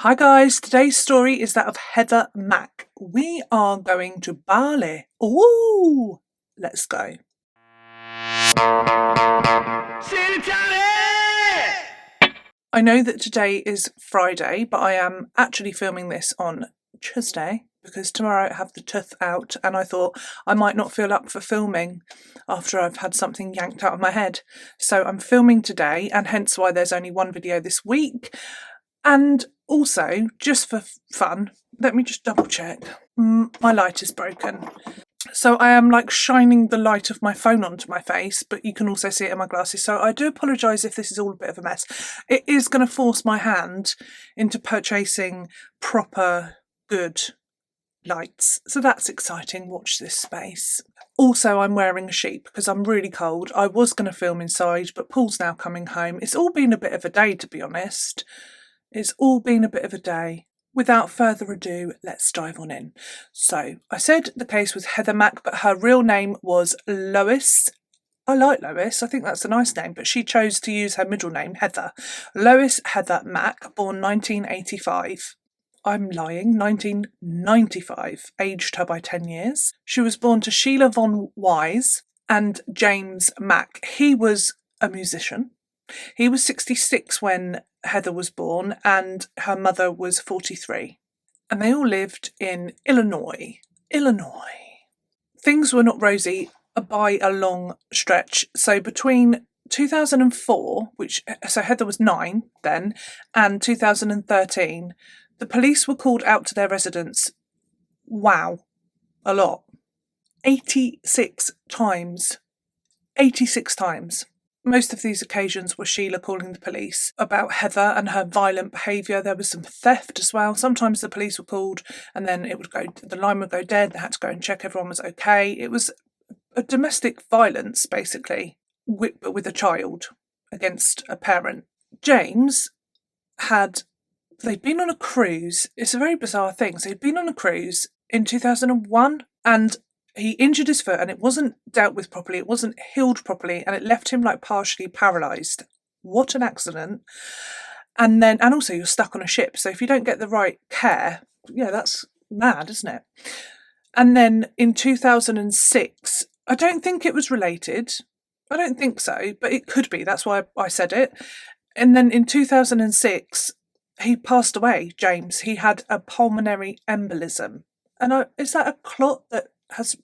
Hi guys, today's story is that of Heather Mack. We are going to Bali. Ooh, let's go. Sin and Tonic! I know that today is Friday, but I am actually filming this on Tuesday because tomorrow I have the tooth out and I thought I might not feel up for filming after I've had something yanked out of my head. So I'm filming today, and hence why there's only one video this week. And also, just for fun, let me just double check. My light is broken. So I am like shining the light of my phone onto my face, but you can also see it in my glasses. So I do apologise if this is all a bit of a mess. It is going to force my hand into purchasing proper, good lights. So that's exciting. Watch this space. Also, I'm wearing a sheet because I'm really cold. I was going to film inside, but Paul's now coming home. It's all been a bit of a day, to be honest. It's all been a bit of a day. Without further ado, let's dive on in. So, I said the case was Heather Mack, but her real name was Lois. I like Lois, I think that's a nice name, but she chose to use her middle name, Heather. Lois Heather Mack, born 1985. I'm lying, 1995, aged her by 10 years. She was born to Sheila von Wise and James Mack. He was a musician. He was 66 when Heather was born, and her mother was 43. And they all lived in Illinois. Things were not rosy by a long stretch. So between 2004, so Heather was 9 then, and 2013, the police were called out to their residence. Wow, a lot. 86 times. 86 times. Most of these occasions were Sheila calling the police about Heather and her violent behaviour. There was some theft as well. Sometimes the police were called and then the line would go dead. They had to go and check everyone was okay. It was a domestic violence, basically, but with a child against a parent. James they'd been on a cruise. It's a very bizarre thing. So he'd been on a cruise in 2001 and he injured his foot and it wasn't dealt with properly, it wasn't healed properly, and it left him like partially paralysed. What an accident. And also you're stuck on a ship, so if you don't get the right care, that's mad, isn't it? And then in 2006, I don't think it was related. I don't think so, but it could be. That's why I said it. And then in 2006, he passed away, James. He had a pulmonary embolism. And is that a clot that has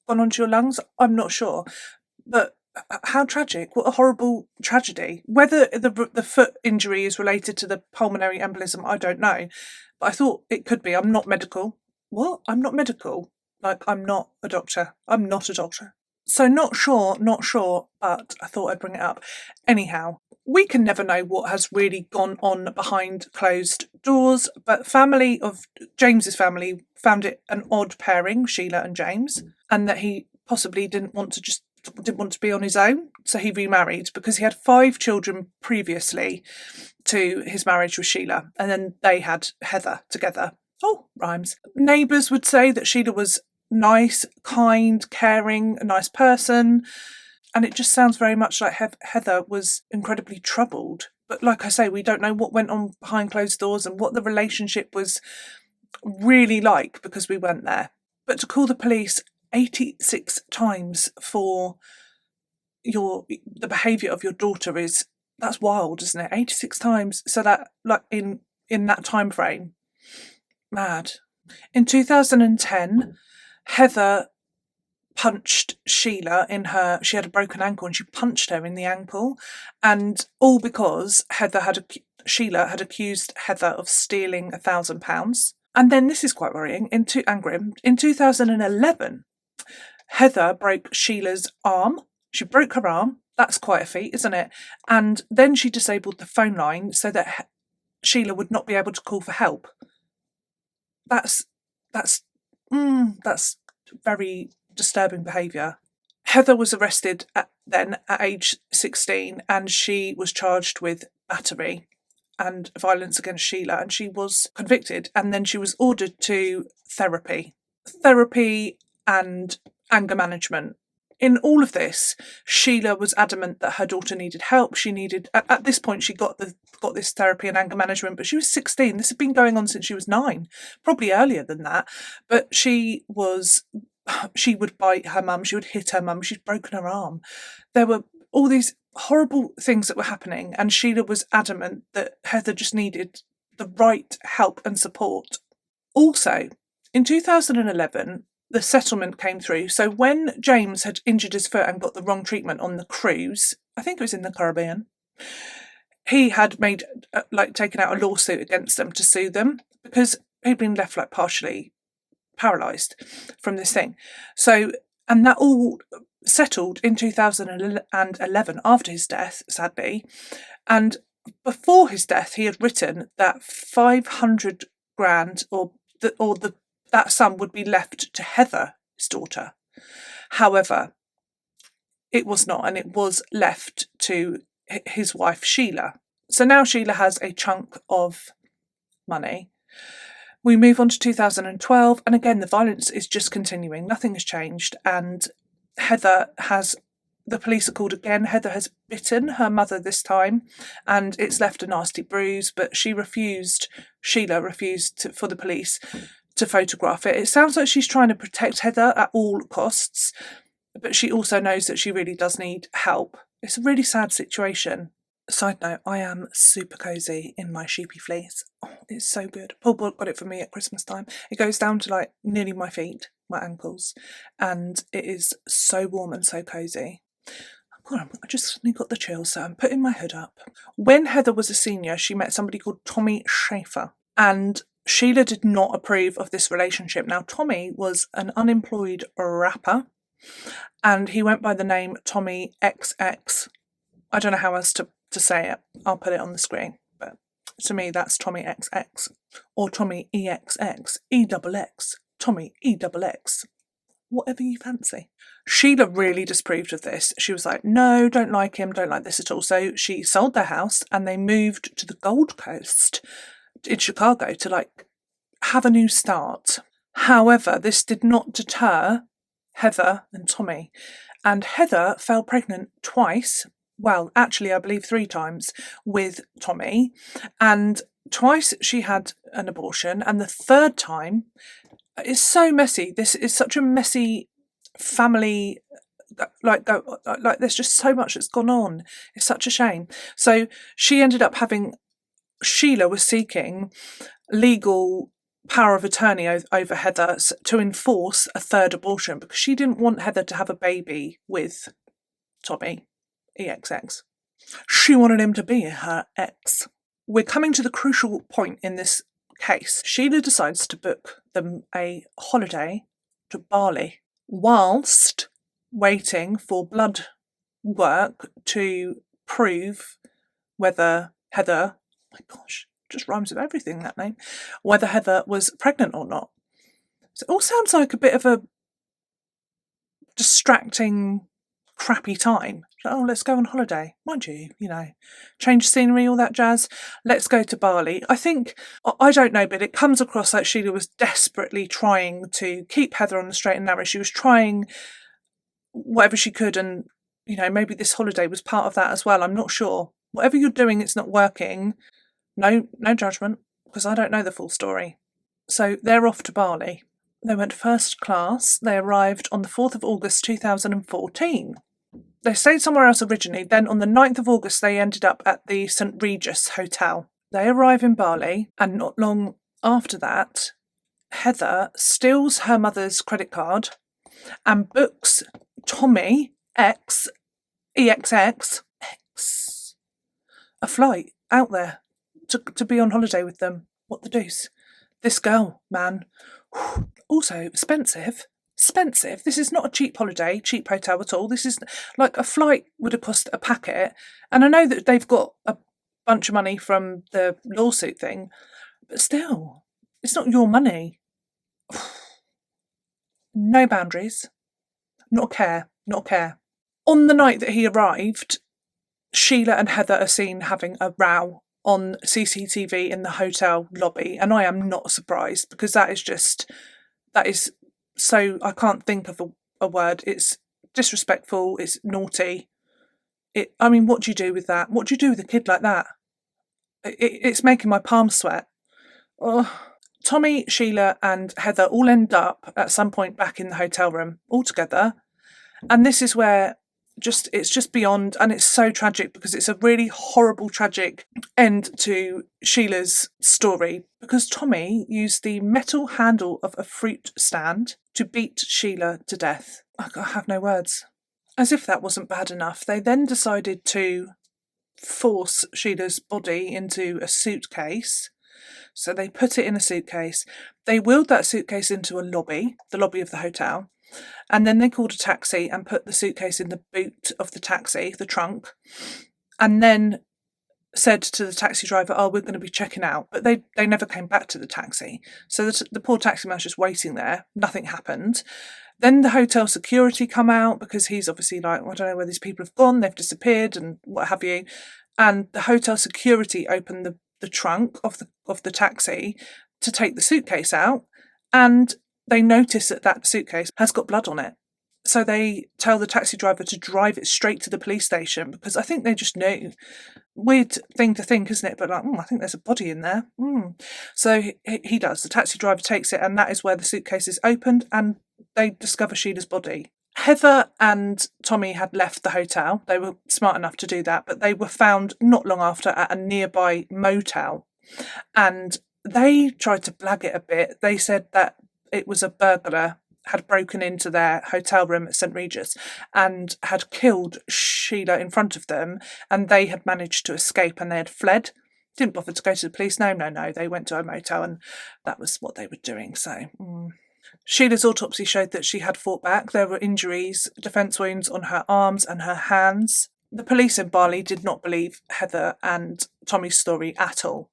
gone onto your lungs? I'm not sure, but how tragic. What a horrible tragedy. Whether the foot injury is related to the pulmonary embolism, I don't know, but I thought it could be. I'm not medical. What? I'm not medical. Like, I'm not a doctor. I'm not a doctor. So not sure, but I thought I'd bring it up. Anyhow, we can never know what has really gone on behind closed doors, but James's family found it an odd pairing, Sheila and James, and that he possibly didn't want to be on his own, so he remarried because he had 5 children previously to his marriage with Sheila, and then they had Heather together. Oh, rhymes. Neighbours would say that Sheila was nice, kind, caring, a nice person, and it just sounds very much like Heather was incredibly troubled. But like I say, we don't know what went on behind closed doors and what the relationship was really like because we weren't there. But to call the police 86 times for the behaviour of your daughter that's wild, isn't it? 86 times. So that, like, in that time frame, mad. In 2010, Heather punched Sheila she had a broken ankle and she punched her in the ankle, and all because Sheila had accused Heather of stealing £1,000. And then this is quite worrying and grim. In 2011, Heather broke Sheila's arm. She broke her arm. That's quite a feat, isn't it? And then she disabled the phone line so that Sheila would not be able to call for help. That's very disturbing behaviour. Heather was arrested at age 16, and she was charged with battery and violence against Sheila, and she was convicted, and then she was ordered to therapy and anger management in all of this, Sheila was adamant that her daughter needed help. She needed, at this point, she got this therapy and anger management, but she was 16. This had been going on since she was 9, probably earlier than that. But she would bite her mum, she would hit her mum, she'd broken her arm. There were all these horrible things that were happening, and Sheila was adamant that Heather just needed the right help and support. Also, in 2011, the settlement came through. So when James had injured his foot and got the wrong treatment on the cruise, I think it was in the Caribbean, he had taken out a lawsuit against them to sue them because he'd been left partially paralysed from this thing. So, and that all settled in 2011 after his death, sadly. And before his death, he had written that 500 grand that sum would be left to Heather, his daughter. However, it was not, and it was left to his wife, Sheila. So now Sheila has a chunk of money. We move on to 2012, and again, the violence is just continuing. Nothing has changed, and the police are called again. Heather has bitten her mother this time, and it's left a nasty bruise, but Sheila refused for the police to photograph it. It sounds like she's trying to protect Heather at all costs, but she also knows that she really does need help. It's a really sad situation. Side note, I am super cosy in my sheepy fleece. Oh, it's so good. Paul got it for me at Christmas time. It goes down to nearly my feet, my ankles, and it is so warm and so cosy. God, I just got the chills, so I'm putting my hood up. When Heather was a senior, she met somebody called Tommy Schaefer, and Sheila did not approve of this relationship. Now, Tommy was an unemployed rapper, and he went by the name Tommy Exx. I don't know how else to say it. I'll put it on the screen, but to me, that's Tommy XX, or Tommy EXX, EXX, Tommy EXX, whatever you fancy. Sheila really disapproved of this. She was like, no, don't like him, don't like this at all. So she sold their house and they moved to the Gold Coast in Chicago to have a new start. However, this did not deter Heather and Tommy, and Heather fell pregnant twice. Well, actually, I believe 3 times with Tommy, and twice she had an abortion, and the 3rd time is so messy. This is such a messy family. There's just so much that's gone on. It's such a shame. So she ended up Sheila was seeking legal power of attorney over Heather to enforce a 3rd abortion because she didn't want Heather to have a baby with Tommy EXX. She wanted him to be her ex. We're coming to the crucial point in this case. Sheila decides to book them a holiday to Bali whilst waiting for blood work to prove whether Heather, my gosh, just rhymes with everything, that name, whether Heather was pregnant or not. So it all sounds like a bit of a distracting, crappy time. Oh, let's go on holiday. Mind you, change scenery, all that jazz. Let's go to Bali. I don't know, but it comes across like Sheila was desperately trying to keep Heather on the straight and narrow. She was trying whatever she could, and, maybe this holiday was part of that as well. I'm not sure. Whatever you're doing, it's not working. No judgment, because I don't know the full story. So they're off to Bali. They went first class. They arrived on the 4th of August 2014. They stayed somewhere else originally. Then on the 9th of August, they ended up at the St. Regis Hotel. They arrive in Bali, and not long after that, Heather steals her mother's credit card and books Tommy Exx, EXX, a flight out there to be on holiday with them. What the deuce? This girl, man. Also expensive. This is not a cheap holiday, cheap hotel at all. This is a flight would have cost a packet. And I know that they've got a bunch of money from the lawsuit thing, but still, it's not your money. No boundaries. Not a care. On the night that he arrived, Sheila and Heather are seen having a row on CCTV in the hotel lobby, and I am not surprised because that is so, I can't think of a word. It's disrespectful, it's naughty. What do you do with that? What do you do with a kid like that? It's making my palms sweat. Oh. Tommy, Sheila and Heather all end up at some point back in the hotel room all together. And this is where it's just beyond, and it's so tragic because it's a really horrible, tragic end to Sheila's story, because Tommy used the metal handle of a fruit stand to beat Sheila to death. I have no words. As if that wasn't bad enough, they then decided to force Sheila's body into a suitcase. So they put it in a suitcase. They wheeled that suitcase into the lobby of the hotel. And then they called a taxi and put the suitcase in the boot of the taxi, the trunk, and then said to the taxi driver, we're going to be checking out. But they never came back to the taxi. So the poor taxi man was just waiting there. Nothing happened. Then the hotel security come out because he's obviously like, I don't know where these people have gone. They've disappeared and what have you. And the hotel security opened the trunk of the taxi to take the suitcase out. And they notice that suitcase has got blood on it. So they tell the taxi driver to drive it straight to the police station because I think they just knew. Weird thing to think, isn't it? But like, I think there's a body in there. So he does. The taxi driver takes it, and that is where the suitcase is opened and they discover Sheila's body. Heather and Tommy had left the hotel. They were smart enough to do that, but they were found not long after at a nearby motel. And they tried to blag it a bit. They said that it was a burglar had broken into their hotel room at St. Regis and had killed Sheila in front of them, and they had managed to escape and they had fled. Didn't bother to go to the police. No. They went to a motel and that was what they were doing. So Sheila's autopsy showed that she had fought back. There were injuries, defence wounds on her arms and her hands. The police in Bali did not believe Heather and Tommy's story at all.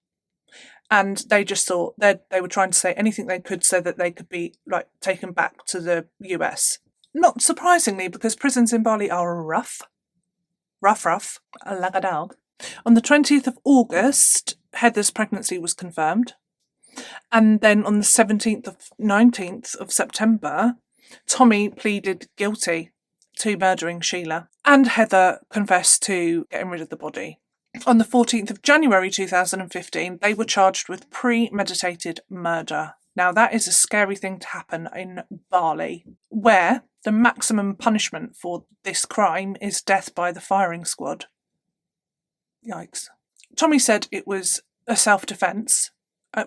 And they just thought they were trying to say anything they could so that they could be taken back to the US. Not surprisingly, because prisons in Bali are rough, like a dog. On the 20th of August, Heather's pregnancy was confirmed. And then on the 19th of September, Tommy pleaded guilty to murdering Sheila. And Heather confessed to getting rid of the body. On the 14th of January 2015, they were charged with premeditated murder. Now, that is a scary thing to happen in Bali, where the maximum punishment for this crime is death by the firing squad. Yikes. Tommy said it was a self-defence,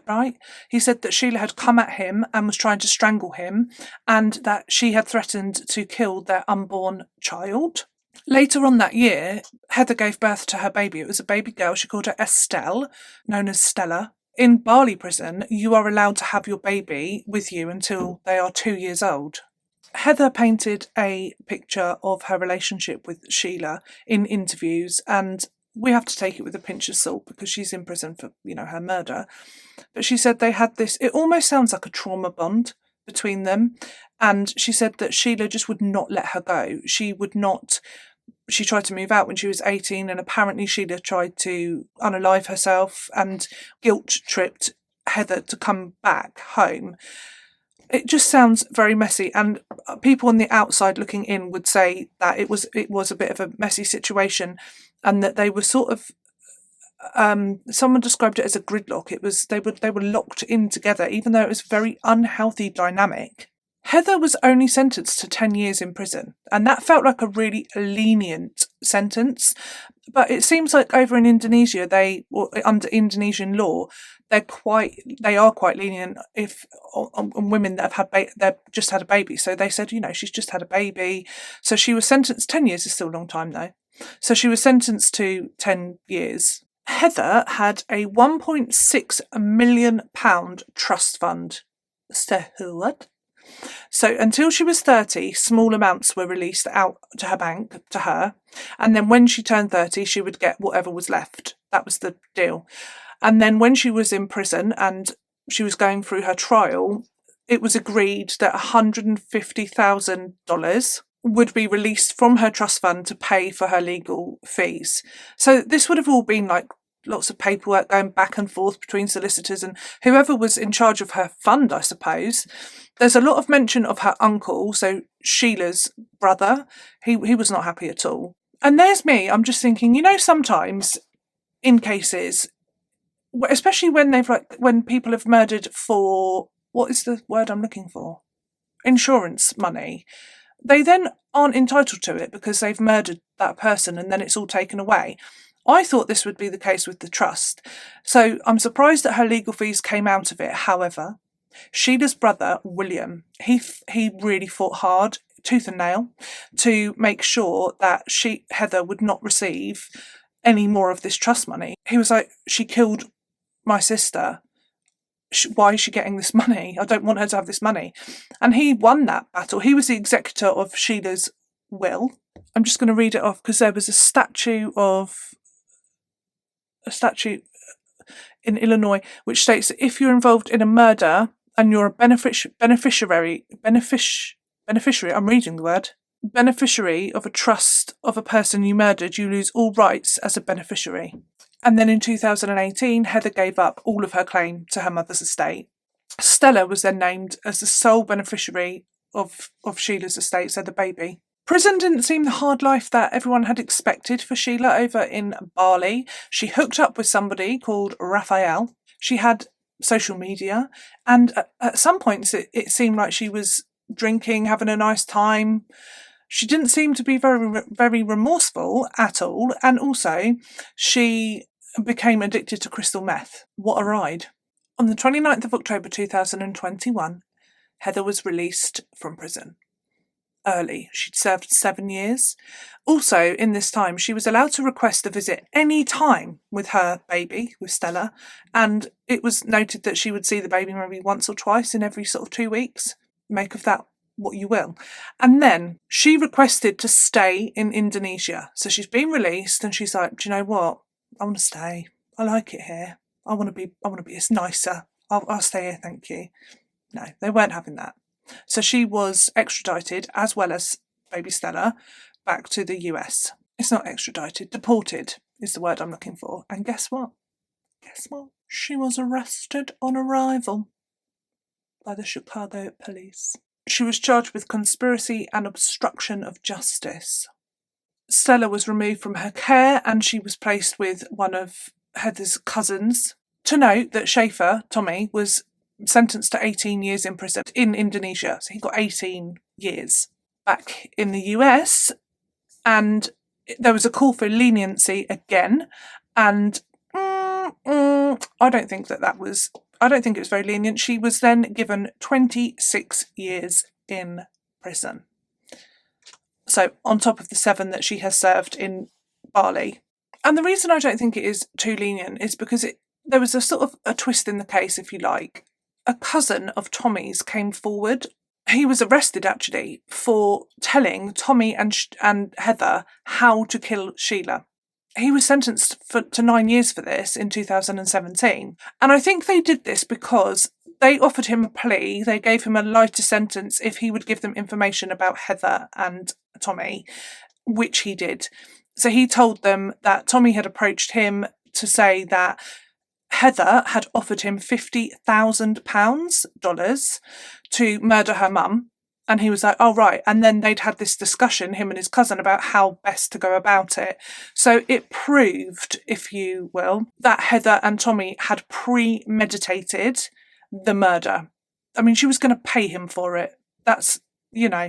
right? He said that Sheila had come at him and was trying to strangle him, and that she had threatened to kill their unborn child. Later on that year, Heather gave birth to her baby. It was a baby girl. She called her Estelle, known as Stella. In Bali prison, you are allowed to have your baby with you until they are 2 years old. Heather painted a picture of her relationship with Sheila in interviews, and we have to take it with a pinch of salt because she's in prison for, her murder. But she said they had this, it almost sounds like a trauma bond between them. And she said that Sheila just would not let her go. She tried to move out when she was 18, and apparently Sheila tried to unalive herself and guilt-tripped Heather to come back home. It just sounds very messy, and people on the outside looking in would say that it was a bit of a messy situation, and that they were sort of someone described it as a gridlock. They were locked in together, even though it was a very unhealthy dynamic. Heather was only sentenced to 10 years in prison, and that felt like a really lenient sentence. But it seems like over in Indonesia, under Indonesian law, they are quite lenient on women that have they've just had a baby. So they said, she's just had a baby. So she was sentenced, 10 years is still a long time though. So she was sentenced to 10 years. Heather had a £1.6 million trust fund. So what? So until she was 30, small amounts were released out to her bank, to her. And then when she turned 30, she would get whatever was left. That was the deal. And then when she was in prison and she was going through her trial, it was agreed that $150,000 would be released from her trust fund to pay for her legal fees. So this would have all been lots of paperwork going back and forth between solicitors and whoever was in charge of her fund, I suppose. There's a lot of mention of her uncle, so Sheila's brother. He was not happy at all. And there's me, I'm just thinking, sometimes in cases, especially when people have murdered for, what is the word I'm looking for? Insurance money. They then aren't entitled to it because they've murdered that person and then it's all taken away. I thought this would be the case with the trust. So I'm surprised that her legal fees came out of it. However, Sheila's brother, William, he really fought hard, tooth and nail, to make sure that Heather would not receive any more of this trust money. He was like, she killed my sister. Why is she getting this money? I don't want her to have this money. And he won that battle. He was the executor of Sheila's will. I'm just going to read it off because there was a statute in Illinois which states that if you're involved in a murder and you're a beneficiary, I'm reading the word, beneficiary of a trust of a person you murdered, you lose all rights as a beneficiary. And then in 2018, Heather gave up all of her claim to her mother's estate. Stella was then named as the sole beneficiary of Sheila's estate, so the baby. Prison didn't seem the hard life that everyone had expected for Sheila over in Bali. She hooked up with somebody called Raphael. She had social media, and at some points it seemed like she was drinking, having a nice time. She didn't seem to be very remorseful at all, and also she became addicted to crystal meth. What a ride. On the 29th of October 2021, Heather was released from prison. Early. She'd served 7 years. Also, in this time, she was allowed to request a visit any time with her baby, with Stella, and it was noted that she would see the baby maybe once or twice in every sort of 2 weeks. Make of that what you will. And then she requested to stay in Indonesia. So she's been released and she's like, do you know what? I want to stay. I like it here. I want to be, it's nicer. I'll stay here, thank you. No, they weren't having that. So she was extradited, as well as baby Stella, back to the US. It's not extradited, deported is the word I'm looking for. And guess what? She was arrested on arrival by the Chicago police. She was charged with conspiracy and obstruction of justice. Stella was removed from her care and she was placed with one of Heather's cousins. To note that Schaefer, Tommy, was sentenced to 18 years in prison in Indonesia. So he got 18 years. Back in the US, and there was a call for leniency again, and I don't think it was very lenient. She was then given 26 years in prison. So on top of the 7 that she has served in Bali. And the reason I don't think it is too lenient is because there was a sort of a twist in the case, if you like. A cousin of Tommy's came forward. He was arrested, actually, for telling Tommy and Heather how to kill Sheila. He was sentenced to 9 years for this in 2017. And I think they did this because they offered him a plea. They gave him a lighter sentence if he would give them information about Heather and Tommy, which he did. So he told them that Tommy had approached him to say that Heather had offered him $50,000 to murder her mum. And he was like, oh, right. And then they'd had this discussion, him and his cousin, about how best to go about it. So it proved, if you will, that Heather and Tommy had premeditated the murder. I mean, she was going to pay him for it. That's,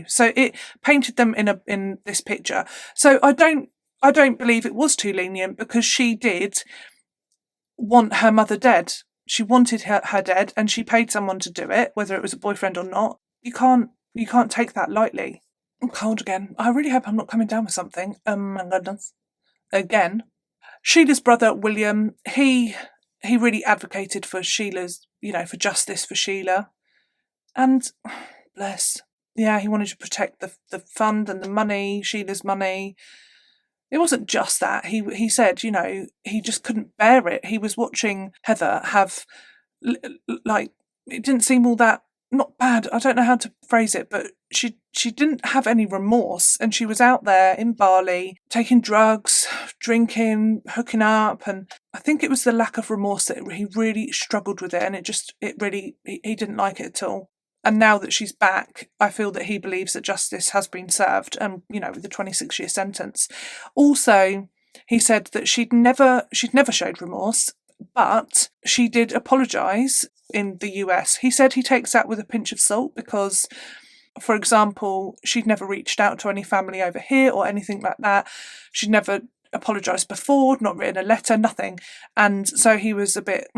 so it painted them in this picture. So I don't believe it was too lenient because she did want her mother dead. She wanted her dead and she paid someone to do it, whether it was a boyfriend or not. You can't take that lightly. I'm cold again. I really hope I'm not coming down with something. My goodness. Again. Sheila's brother, William, he really advocated for Sheila's, for justice for Sheila. And bless. Yeah, he wanted to protect the fund and the money, Sheila's money. It wasn't just that. He said, he just couldn't bear it. He was watching Heather have, it didn't seem all that, not bad, I don't know how to phrase it, but she she didn't have any remorse, and she was out there in Bali taking drugs, drinking, hooking up, and I think it was the lack of remorse that he really struggled with it, and he didn't like it at all. And now that she's back, I feel that he believes that justice has been served, and with the 26-year sentence. Also, he said that she'd never showed remorse, but she did apologise in the US. He said he takes that with a pinch of salt because, for example, she'd never reached out to any family over here or anything like that. She'd never apologised before, not written a letter, nothing. And so he was a bit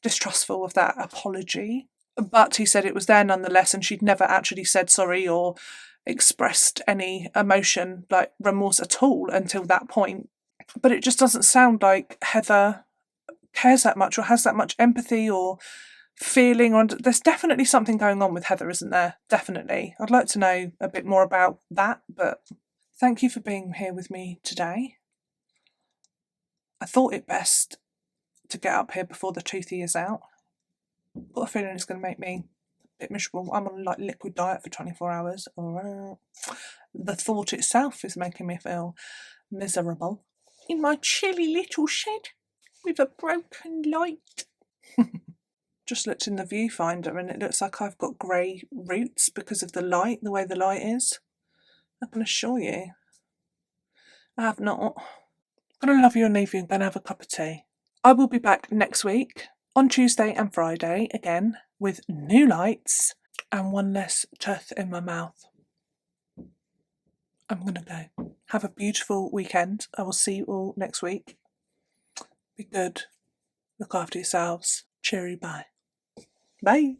distrustful of that apology. But he said it was there nonetheless, and she'd never actually said sorry or expressed any emotion, like remorse at all, until that point. But it just doesn't sound like Heather cares that much or has that much empathy or feeling. Or there's definitely something going on with Heather, isn't there? Definitely. I'd like to know a bit more about that, but thank you for being here with me today. I thought it best to get up here before the toothy is out. I've got a feeling it's going to make me a bit miserable. I'm on a liquid diet for 24 hours. The thought itself is making me feel miserable. In my chilly little shed with a broken light. Just looked in the viewfinder and it looks like I've got grey roots because of the light, the way the light is. I can assure you, I have not. I'm going to love you and leave you and go and have a cup of tea. I will be back next week on Tuesday and Friday again with new lights and one less tooth in my mouth. I'm going to go. Have a beautiful weekend. I will see you all next week. Be good. Look after yourselves. Cheery bye. Bye.